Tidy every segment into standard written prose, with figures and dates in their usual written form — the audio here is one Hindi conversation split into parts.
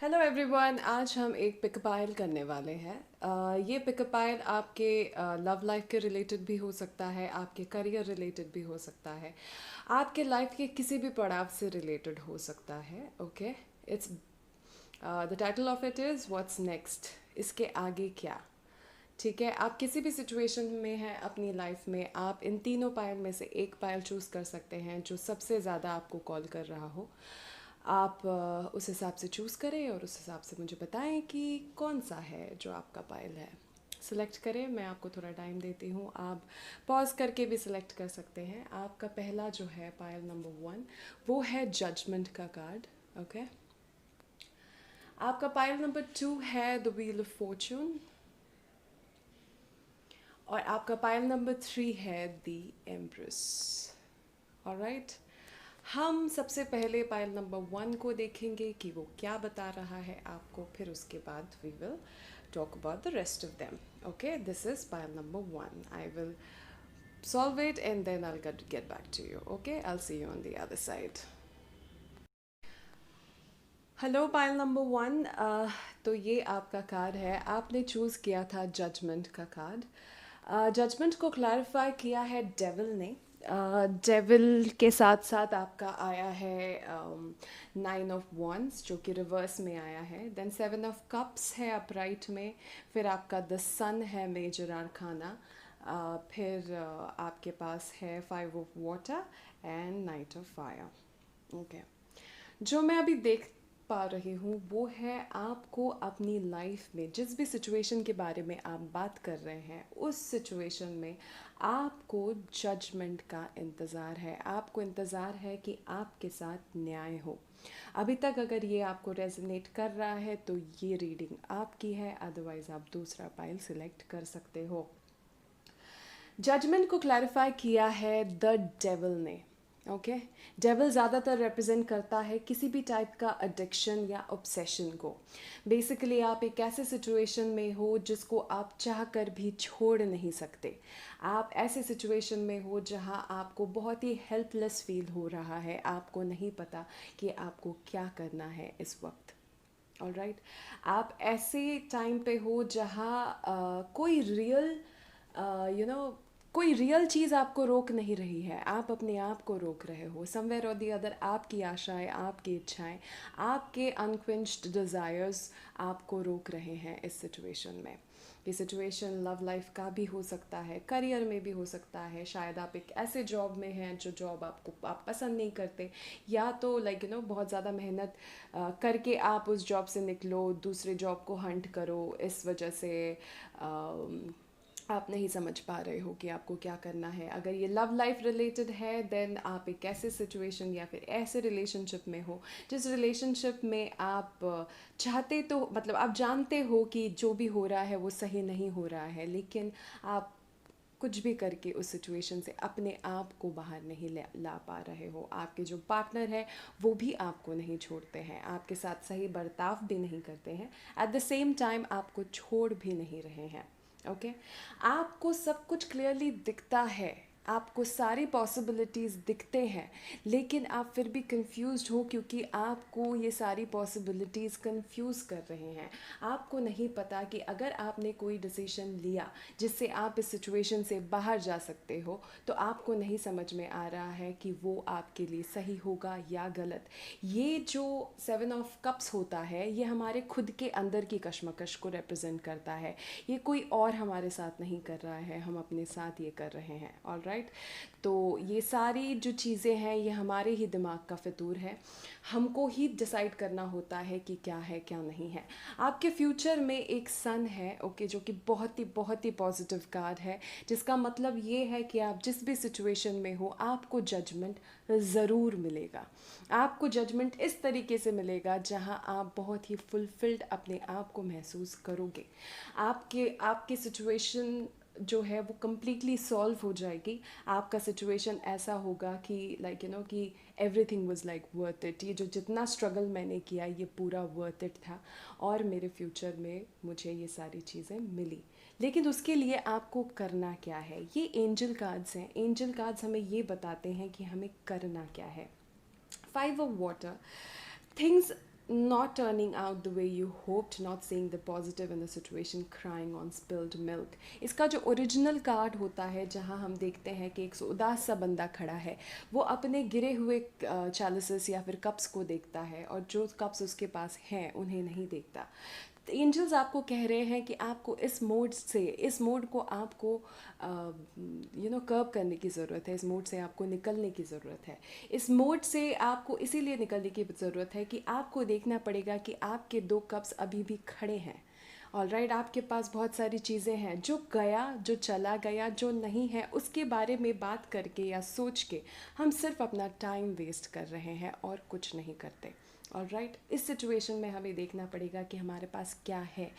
हेलो एवरीवन, आज हम एक पिकअपाइल करने वाले हैं। ये पिकअपाइल आपके लव लाइफ के रिलेटेड भी हो सकता है, आपके करियर रिलेटेड भी हो सकता है, आपके लाइफ के किसी भी पड़ाव से रिलेटेड हो सकता है। Okay, it's the title of it is what's next, इसके आगे क्या। ठीक है, आप किसी भी सिचुएशन में हैं अपनी लाइफ में, आप इन तीनों पायल में से एक पायल चूज़ कर सकते हैं जो सबसे ज़्यादा आपको कॉल कर रहा हो। आप उस हिसाब से चूज़ करें और उस हिसाब से मुझे बताएं कि कौन सा है जो आपका पायल है। सिलेक्ट करें, मैं आपको थोड़ा टाइम देती हूँ, आप पॉज करके भी सिलेक्ट कर सकते हैं। आपका पहला जो है पायल नंबर 1, वो है जजमेंट का कार्ड। ओके, आपका पायल नंबर 2 है द व्हील ऑफ फॉर्चून, और आपका पायल नंबर 3 है द एम्प्रेस। ऑलराइट, हम सबसे पहले पायल नंबर 1 को देखेंगे कि वो क्या बता रहा है आपको, फिर उसके बाद we will talk about the rest of them. Okay, this is pile number 1. I will solve it and then I'll get back to you. Okay, I'll see you on the other side. Hello pile number 1, तो ये आपका कार्ड है। आपने चूज़ किया था जजमेंट का कार्ड। जजमेंट को क्लैरिफाई किया है डेविल ने। डेविल के साथ साथ आपका आया है 9 ऑफ वंस जो कि रिवर्स में आया है, देन 7 ऑफ कप्स है अपराइट में, फिर आपका द सन है मेजर आर्काना, फिर आपके पास है 5 of water and night of fire. Okay, जो मैं अभी देख पा रही हूँ वो है आपको अपनी लाइफ में जिस भी सिचुएशन के बारे में आप बात कर रहे हैं, उस सिचुएशन में आपको जजमेंट का इंतज़ार है। आपको इंतज़ार है कि आपके साथ न्याय हो। अभी तक अगर ये आपको रेजोनेट कर रहा है तो ये रीडिंग आपकी है, अदरवाइज़ आप दूसरा पाइल सिलेक्ट कर सकते हो। जजमेंट को क्लैरिफाई किया है द डेविल ने। ओके, डेविल ज़्यादातर रिप्रेजेंट करता है किसी भी टाइप का एडिक्शन या ऑब्सेशन को। बेसिकली आप एक ऐसे सिचुएशन में हो जिसको आप चाह कर भी छोड़ नहीं सकते। आप ऐसे सिचुएशन में हो जहां आपको बहुत ही हेल्पलेस फील हो रहा है, आपको नहीं पता कि आपको क्या करना है इस वक्त। ऑलराइट, आप ऐसे टाइम पे हो जहाँ कोई रियल कोई रियल चीज़ आपको रोक नहीं रही है, आप अपने आप को रोक रहे हो। समवेयर और दी अदर आपकी आशाएं, आपकी इच्छाएं, आपके अनक्वेंच्ड डिज़ायर्स आपको रोक रहे हैं इस सिचुएशन में। ये सिचुएशन लव लाइफ का भी हो सकता है, करियर में भी हो सकता है। शायद आप एक ऐसे जॉब में हैं जो जॉब आप पसंद नहीं करते, या तो बहुत ज़्यादा मेहनत करके आप उस जॉब से निकलो, दूसरे जॉब को हंट करो, इस वजह से आप नहीं समझ पा रहे हो कि आपको क्या करना है। अगर ये लव लाइफ रिलेटेड है, देन आप एक ऐसे सिचुएशन या फिर ऐसे रिलेशनशिप में हो जिस रिलेशनशिप में आप चाहते तो आप जानते हो कि जो भी हो रहा है वो सही नहीं हो रहा है, लेकिन आप कुछ भी करके उस सिचुएशन से अपने आप को बाहर नहीं ला पा रहे हो। आपके जो पार्टनर है वो भी आपको नहीं छोड़ते हैं, आपके साथ सही बर्ताव भी नहीं करते हैं, एट द सेम टाइम आपको छोड़ भी नहीं रहे हैं। ओके, आपको सब कुछ क्लियरली दिखता है, आपको सारी पॉसिबिलिटीज़ दिखते हैं, लेकिन आप फिर भी कंफ्यूज्ड हो क्योंकि आपको ये सारी पॉसिबिलिटीज़ कंफ्यूज कर रहे हैं। आपको नहीं पता कि अगर आपने कोई डिसीजन लिया जिससे आप इस सिचुएशन से बाहर जा सकते हो, तो आपको नहीं समझ में आ रहा है कि वो आपके लिए सही होगा या गलत। ये जो 7 ऑफ कप्स होता है, ये हमारे खुद के अंदर की कश्मकश को रिप्रेजेंट करता है। ये कोई और हमारे साथ नहीं कर रहा है, हम अपने साथ ये कर रहे हैं। ऑलराइट, तो ये सारी जो चीज़ें हैं ये हमारे ही दिमाग का फितूर है। हमको ही डिसाइड करना होता है कि क्या है क्या नहीं है। आपके फ्यूचर में एक सन है, ओके, जो कि बहुत ही पॉजिटिव कार्ड है, जिसका मतलब ये है कि आप जिस भी सिचुएशन में हो आपको जजमेंट ज़रूर मिलेगा। आपको जजमेंट इस तरीके से मिलेगा जहां आप बहुत ही फुलफिल्ड अपने आप को महसूस करोगे। आपकी सिचुएशन जो है वो कम्प्लीटली सॉल्व हो जाएगी। आपका सिचुएशन ऐसा होगा कि कि everything was like worth it. ये जो जितना स्ट्रगल मैंने किया ये पूरा वर्थ इट था, और मेरे फ्यूचर में मुझे ये सारी चीज़ें मिली। लेकिन उसके लिए आपको करना क्या है, ये एंजल कार्ड्स हैं। एंजल कार्ड्स हमें ये बताते हैं कि हमें करना क्या है। 5 of water, things not turning out the way you hoped, not seeing the positive in the situation, crying on spilled milk. इसका जो ओरिजिनल कार्ड होता है, जहाँ हम देखते हैं कि एक उदास सा बंदा खड़ा है, वो अपने गिरे हुए चैलिसेस या फिर कप्स को देखता है, और जो कप्स उसके पास हैं उन्हें नहीं देखता। एंजल्स आपको कह रहे हैं कि आपको इस मोड से, इस मोड को आपको कर्व करने की ज़रूरत है, इस मोड से आपको निकलने की ज़रूरत है। इस मोड से आपको इसीलिए निकलने की ज़रूरत है कि आपको देखना पड़ेगा कि आपके 2 कप्स अभी भी खड़े हैं। ऑलराइट, आपके पास बहुत सारी चीज़ें हैं, जो गया, जो चला गया, जो नहीं है, उसके बारे में बात करके या सोच के हम सिर्फ अपना टाइम वेस्ट कर रहे हैं और कुछ नहीं करते। ऑलराइट, इस सिचुएशन में हमें देखना पड़ेगा कि हमारे पास क्या है,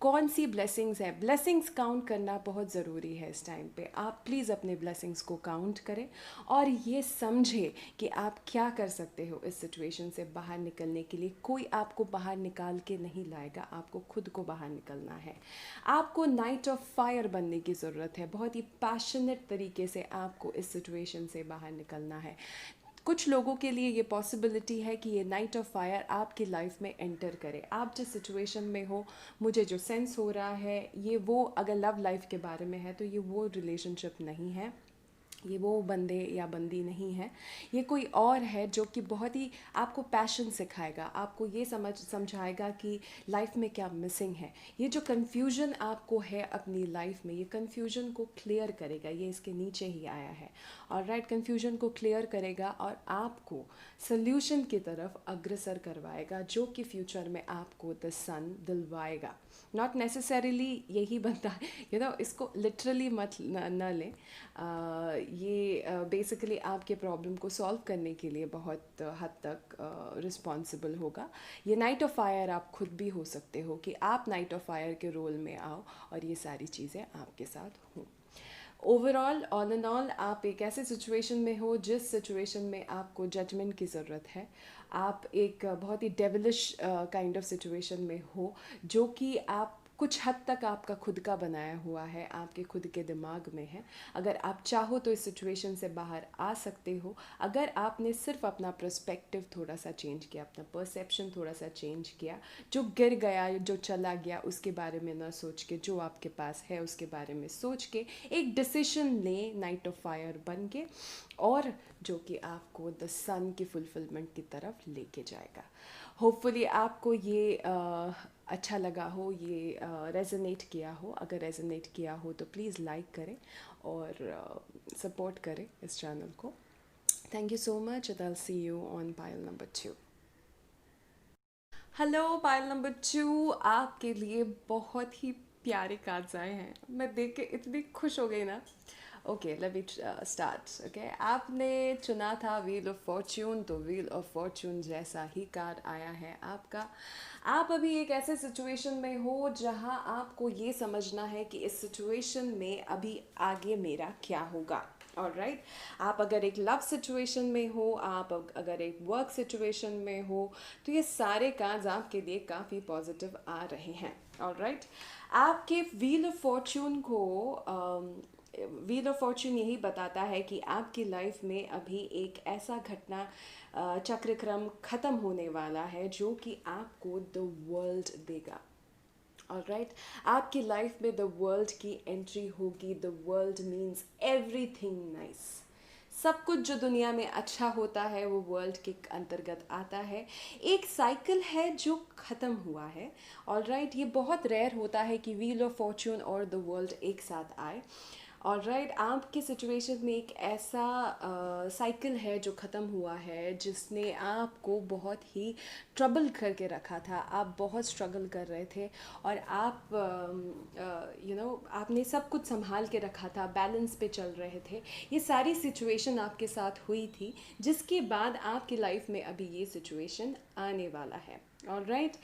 कौन सी ब्लेसिंग्स है। ब्लेसिंग्स काउंट करना बहुत ज़रूरी है इस टाइम पे। आप प्लीज़ अपने ब्लेसिंग्स को काउंट करें और ये समझें कि आप क्या कर सकते हो इस सिचुएशन से बाहर निकलने के लिए। कोई आपको बाहर निकाल के नहीं लाएगा, आपको खुद को बाहर निकलना है। आपको नाइट ऑफ फायर बनने की ज़रूरत है, बहुत ही पैशनेट तरीके से आपको इस सिचुएशन से बाहर निकलना है। कुछ लोगों के लिए ये पॉसिबिलिटी है कि ये नाइट ऑफ फायर आपकी लाइफ में एंटर करे। आप जिस सिचुएशन में हो, मुझे जो सेंस हो रहा है, ये वो, अगर लव लाइफ के बारे में है तो ये वो रिलेशनशिप नहीं है, ये वो बंदे या बंदी नहीं है, ये कोई और है जो कि बहुत ही आपको पैशन सिखाएगा, आपको ये समझाएगा कि लाइफ में क्या मिसिंग है। ये जो कन्फ्यूजन आपको है अपनी लाइफ में, ये कन्फ्यूजन को क्लियर करेगा, ये इसके नीचे ही आया है। और राइट, कन्फ्यूजन को क्लियर करेगा और आपको सल्यूशन की तरफ अग्रसर करवाएगा, जो कि फ्यूचर में आपको द सन दिलवाएगा। नॉट नेसेसरीली यही बनता है, इसको लिटरली मत न लें। ये बेसिकली आपके प्रॉब्लम को सॉल्व करने के लिए बहुत हद तक रिस्पॉन्सिबल होगा। ये नाइट ऑफ फायर आप खुद भी हो सकते हो कि आप नाइट ऑफ फायर के रोल में आओ और ये सारी चीज़ें आपके साथ हों। ओवरऑल, ऑल एंड ऑल, आप एक ऐसे सिचुएशन में हो जिस सिचुएशन में आपको जजमेंट की ज़रूरत है। आप एक बहुत ही डेविलिश काइंड ऑफ सिचुएशन में हो, जो कि आप कुछ हद तक आपका खुद का बनाया हुआ है, आपके खुद के दिमाग में है। अगर आप चाहो तो इस सिचुएशन से बाहर आ सकते हो, अगर आपने सिर्फ अपना पर्सपेक्टिव थोड़ा सा चेंज किया, अपना परसेप्शन थोड़ा सा चेंज किया। जो गिर गया, जो चला गया, उसके बारे में ना सोच के, जो आपके पास है उसके बारे में सोच के एक डिसीजन लें नाइट ऑफ फायर बन के, और जो कि आपको द सन की फुलफिलमेंट की तरफ लेके जाएगा। होपफुली आपको ये अच्छा लगा हो, ये रेजोनेट किया हो। अगर रेजोनेट किया हो तो प्लीज़ लाइक करें और सपोर्ट करें इस चैनल को। Thank you so much, I will see you on pile number 2। Hello pile number 2, आपके लिए बहुत ही प्यारे कार्ड्स आए हैं। मैं देख के इतनी खुश हो गई ना। Okay, let me start. Okay, आपने चुना था व्हील ऑफ फॉर्च्यून, तो व्हील ऑफ फॉर्च्यून जैसा ही कार्ड आया है आपका। आप अभी एक ऐसे सिचुएशन में हो जहां आपको ये समझना है कि इस सिचुएशन में अभी आगे मेरा क्या होगा। ऑलराइट, आप अगर एक लव सिचुएशन में हो, आप अगर एक वर्क सिचुएशन में हो, तो ये सारे कार्ड्स आपके लिए काफ़ी पॉजिटिव आ रहे हैं। ऑलराइट, आपके व्हील ऑफ फॉर्च्यून को व्हील ऑफ फॉर्च्यून यही बताता है कि आपकी लाइफ में अभी एक ऐसा घटना चक्रक्रम ख़त्म होने वाला है जो कि आपको द वर्ल्ड देगा। ऑलराइट, आपकी लाइफ में द वर्ल्ड की एंट्री होगी। The world means everything nice. सब कुछ जो दुनिया में अच्छा होता है वो वर्ल्ड के अंतर्गत आता है। एक साइकिल है जो ख़त्म हुआ है। ऑलराइट, ये बहुत रेयर होता है कि व्हील ऑफ फॉर्च्यून और द वर्ल्ड एक साथ आए। ऑलराइट, आपके सिचुएशन में एक ऐसा साइकिल है जो ख़त्म हुआ है, जिसने आपको बहुत ही ट्रबल करके रखा था। आप बहुत स्ट्रगल कर रहे थे और आप आपने सब कुछ संभाल के रखा था, बैलेंस पे चल रहे थे। ये सारी सिचुएशन आपके साथ हुई थी, जिसके बाद आपकी लाइफ में अभी ये सिचुएशन आने वाला है। Alright,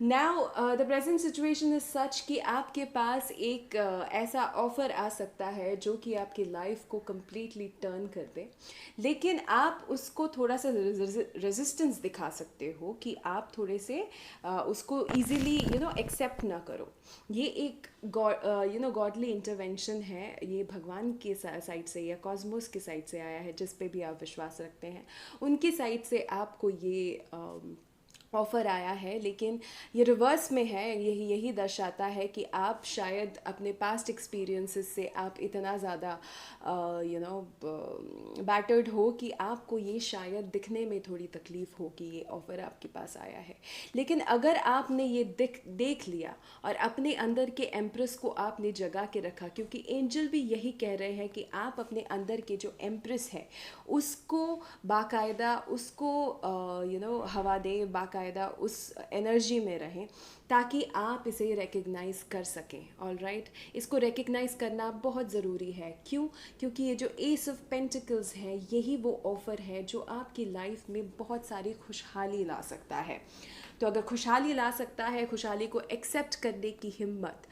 now the present situation is such कि आपके पास एक ऐसा ऑफ़र आ सकता है जो कि आपकी लाइफ को कम्प्लीटली टर्न कर दे, लेकिन आप उसको थोड़ा सा रेजिस्टेंस दिखा सकते हो कि आप थोड़े से उसको इजीली एक्सेप्ट ना करो। ये एक गॉडली इंटरवेंशन है, ये भगवान के साइड से या कॉस्मोस की साइड से आया है, जिस पे भी आप विश्वास रखते हैं उनकी साइड से आपको ये ऑफ़र आया है, लेकिन ये रिवर्स में है। यही यही दर्शाता है कि आप शायद अपने पास्ट एक्सपीरियंसेस से आप इतना ज़्यादा बैटर्ड हो कि आपको ये शायद दिखने में थोड़ी तकलीफ़ हो कि ये ऑफ़र आपके पास आया है। लेकिन अगर आपने ये देख लिया और अपने अंदर के एम्प्रेस को आपने जगा के रखा, क्योंकि एंजल भी यही कह रहे हैं कि आप अपने अंदर के जो एम्प्रेस है उसको बाकायदा उसको हवा दें, बाकायदा उस एनर्जी में रहें ताकि आप इसे रिकग्नाइज़ कर सकें। ऑल राइट, इसको रिकग्नाइज़ करना बहुत ज़रूरी है। क्यों? क्योंकि ये जो एस ऑफ पेंटिकल्स है यही वो ऑफ़र है जो आपकी लाइफ में बहुत सारी खुशहाली ला सकता है। तो अगर खुशहाली ला सकता है, खुशहाली को एक्सेप्ट करने की हिम्मत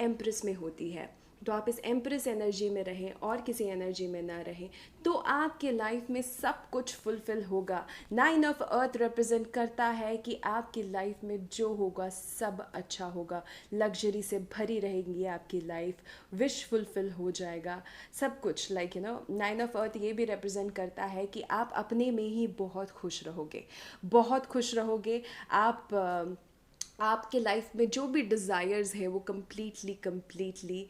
एम्प्रेस में होती है, तो आप इस एम्प्रेस एनर्जी में रहें और किसी एनर्जी में ना रहें, तो आपके लाइफ में सब कुछ फुलफ़िल होगा। 9 ऑफ अर्थ रिप्रेजेंट करता है कि आपकी लाइफ में जो होगा सब अच्छा होगा, लग्जरी से भरी रहेंगी आपकी लाइफ, विश फुलफ़िल हो जाएगा सब कुछ। 9 ऑफ अर्थ ये भी रिप्रेजेंट करता है कि आप अपने में ही बहुत खुश रहोगे, बहुत खुश रहोगे। आपके लाइफ में जो भी डिज़ायर्स है वो कम्प्लीटली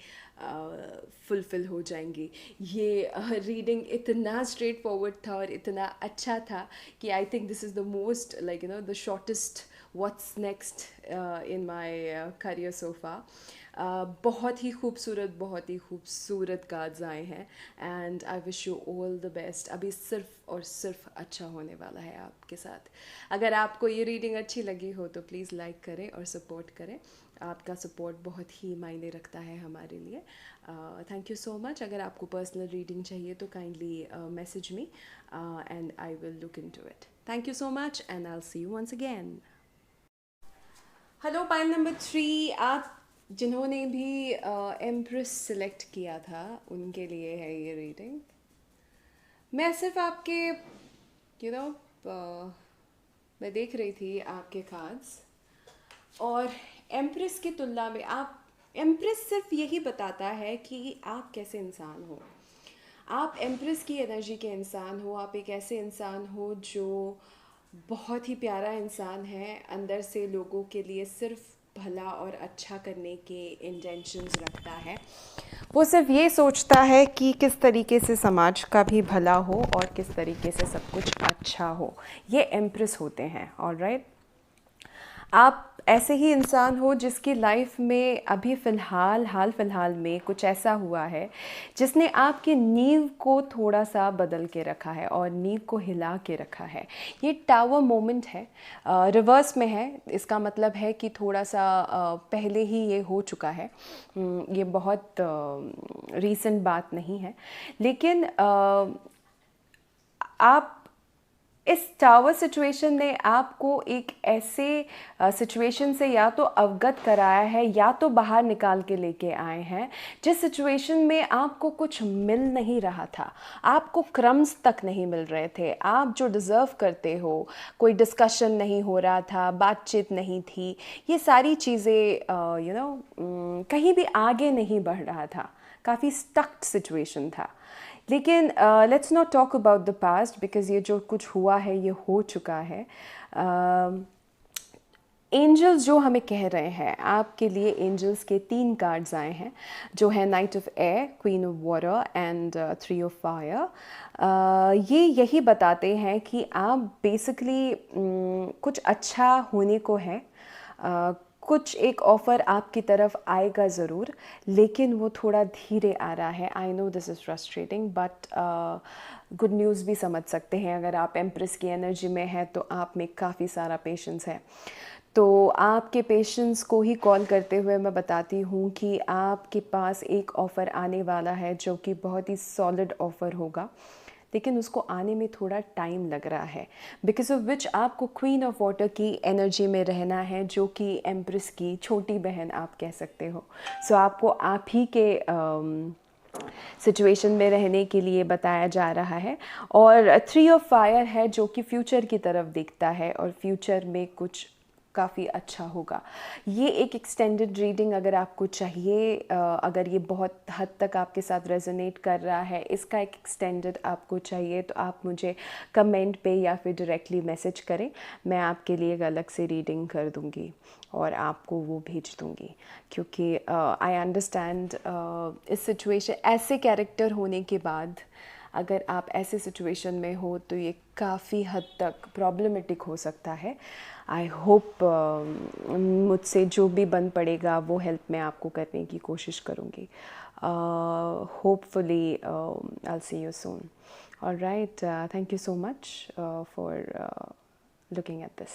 फुलफ़िल हो जाएंगी। ये रीडिंग इतना स्ट्रेट फॉरवर्ड था और इतना अच्छा था कि I think this is the most the shortest what's next in my career so far. बहुत ही खूबसूरत कार्ड्स आए हैं and I wish you all the best. अभी सिर्फ और सिर्फ अच्छा होने वाला है आपके साथ। अगर आपको ये रीडिंग अच्छी लगी हो तो प्लीज़ लाइक करें और सपोर्ट करें। आपका सपोर्ट बहुत ही मायने रखता है हमारे लिए। Thank you so much. अगर आपको पर्सनल रीडिंग चाहिए तो kindly message me and I will look into it. Thank you so much and I will see you once again. Hello pile number 3, आप जिन्होंने भी एम्प्रेस सिलेक्ट किया था उनके लिए है ये रीडिंग। मैं सिर्फ आपके मैं देख रही थी आपके कार्ड्स और एम्प्रेस की तुलना में आप एम्प्रेस सिर्फ यही बताता है कि आप कैसे इंसान हो। आप एम्प्रेस की एनर्जी के इंसान हो। आप एक ऐसे इंसान हो जो बहुत ही प्यारा इंसान है, अंदर से लोगों के लिए सिर्फ भला और अच्छा करने के इंटेंशंस रखता है। वो सिर्फ ये सोचता है कि किस तरीके से समाज का भी भला हो और किस तरीके से सब कुछ अच्छा हो। ये एम्प्रेस होते हैं। ऑल राइट, आप ऐसे ही इंसान हो जिसकी लाइफ में अभी हाल फिलहाल में कुछ ऐसा हुआ है जिसने आपकी नींव को थोड़ा सा बदल के रखा है और नींव को हिला के रखा है। ये टावर मोमेंट है, रिवर्स में है। इसका मतलब है कि थोड़ा सा पहले ही ये हो चुका है। ये बहुत रीसेंट बात नहीं है, लेकिन आप इस टावर सिचुएशन ने आपको एक ऐसे सिचुएशन से या तो अवगत कराया है या तो बाहर निकाल के लेके आए हैं जिस सिचुएशन में आपको कुछ मिल नहीं रहा था, आपको क्रम्स तक नहीं मिल रहे थे। आप जो डिज़र्व करते हो, कोई डिस्कशन नहीं हो रहा था, बातचीत नहीं थी, ये सारी चीज़ें कहीं भी आगे नहीं बढ़ रहा था, काफ़ी स्टक्ड सिचुएशन था। लेकिन let's not talk about the past because ये जो कुछ हुआ है ये हो चुका है। एंजल्स जो हमें कह रहे हैं, आपके लिए एंजल्स के 3 कार्ड्स आए हैं जो है night of air, queen of water and 3 of fire. ये यही बताते हैं कि आप बेसिकली कुछ अच्छा होने को है। कुछ एक ऑफ़र आपकी तरफ आएगा ज़रूर, लेकिन वो थोड़ा धीरे आ रहा है। I know this is frustrating but good news भी समझ सकते हैं। अगर आप एम्प्रेस की एनर्जी में हैं तो आप में काफ़ी सारा पेशेंस है। तो आपके पेशेंस को ही कॉल करते हुए मैं बताती हूँ कि आपके पास एक ऑफ़र आने वाला है जो कि बहुत ही सॉलिड ऑफ़र होगा, लेकिन उसको आने में थोड़ा टाइम लग रहा है, बिकॉज ऑफ विच आपको क्वीन ऑफ वाटर की एनर्जी में रहना है जो कि एम्प्रेस की छोटी बहन आप कह सकते हो। सो आपको आप ही के सिचुएशन में रहने के लिए बताया जा रहा है। और 3 ऑफ फायर है जो कि फ्यूचर की तरफ दिखता है और फ्यूचर में कुछ काफ़ी अच्छा होगा। ये एक एक्सटेंडेड रीडिंग अगर आपको चाहिए, अगर ये बहुत हद तक आपके साथ रेजोनेट कर रहा है, इसका एक एक्सटेंडेड आपको चाहिए, तो आप मुझे कमेंट पे या फिर डायरेक्टली मैसेज करें। मैं आपके लिए एक अलग से रीडिंग कर दूँगी और आपको वो भेज दूँगी, क्योंकि आई अंडरस्टैंड इस सिचुएशन, ऐसे कैरेक्टर होने के बाद अगर आप ऐसे सिचुएशन में हो तो ये काफ़ी हद तक प्रॉब्लमेटिक हो सकता है। आई होप मुझसे जो भी बन पड़ेगा वो हेल्प मैं आपको करने की कोशिश करूँगी। Hopefully I see you soon. Alright, thank you so much for looking at this.